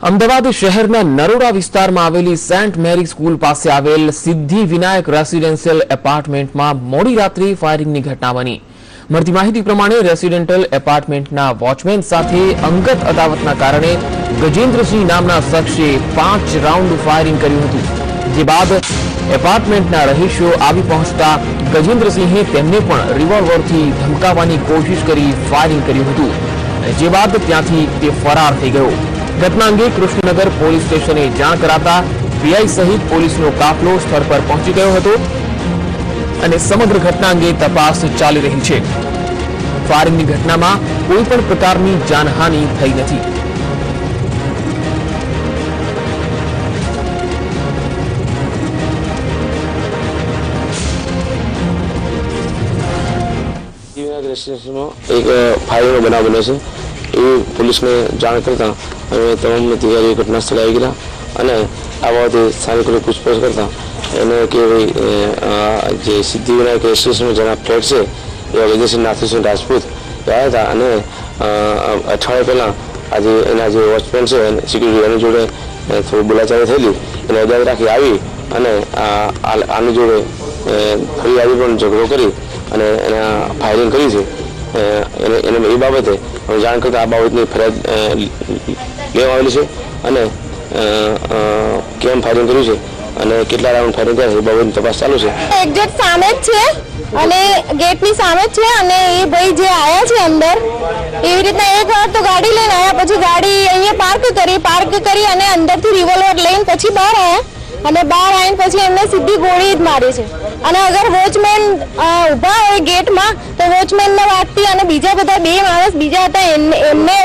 અમદાવાદ શહેરના નરોડા વિસ્તારમાં આવેલી સેન્ટ મેરી સ્કૂલ પાસે આવેલ સિદ્ધિ વિનાયક રેસિડેન્શિયલ એપાર્ટમેન્ટમાં મોડી રાત્રે ફાયરિંગની ઘટના બની। મળતી માહિતી પ્રમાણે રેસિડેન્શિયલ એપાર્ટમેન્ટના વોચમેન સાથે અંગત અદાવતના કારણે ગજેન્દ્રસિંહ નામના શખ્સે 5 રાઉન્ડ ફાયરિંગ કર્યું હતું, જે બાદ એપાર્ટમેન્ટના રહીશો આવી પહોંચતા ગજેન્દ્રસિંહે તેમને પણ રિવોલ્વરથી ધમકાવવાની કોશિશ કરી ફાયરિંગ કર્યું હતું, જે બાદ ત્યાંથી તે ફરાર થઈ ગયો। घटना अंगे कृष्णनगर पोलीस स्टेशने जाण कराता पीआई सहित पोलीसनो काफलो स्थल पर पहुंची गयो हतो अने समग्र घटना अंगे तपास चाली रही छे। फायरिंगनी घटनामां कोई पण प्रकारनी जानहानि थई नथी। एक फायरिंग बनाव बने छे ए पुलिस ने जाण करता अमे तमाम अधिकारी घटना स्थले आई गया अने आ बाबते स्थानिकोने पूछपरछ करता एने के भाई जे सिद्धि विनायक रेसिडेंस में जना फ्लेट छे ए विदेशी नाथसिंह राजपूत आया था अने अठवाडिया पहला आज एना जे वॉचमेन छे सिक्युरिटी एनी जोड़े थोड़ी बोलाचाली थयेली एने अदावत राखी आवी अने आनी जोड़े फरी आवी पण झगड़ो करी अने एना फायरिंग करी छे। ए बाबते जाण करता आ बाबतनी फरियाद लेवा आवेली छे अने केम फायरिंग कर्युं छे अने કેટલા રાઉન્ડ ફાયરિંગ કર્યા એ બાબતની તપાસ ચાલુ છે। એક્ઝેક્ટ સામે જ છે અને ગેટની સામે જ છે અને એ ભાઈ જે આયા છે અંદર એવી રીતના એક વાર તો ગાડી લઈને આયા, પછી ગાડી અહીંયા પાર્ક કરી અને અંદરથી રિવોલ્વર લઈને પછી બહાર આયા અને બહાર આવીને પછી એમને સીધી ગોળી જ મારી છે। અને અગર વોચમેન ઊભા હોય ગેટમાં તો વોચમેનને વાગતી અને બીજા બધા બે માણસ બીજા હતા એમને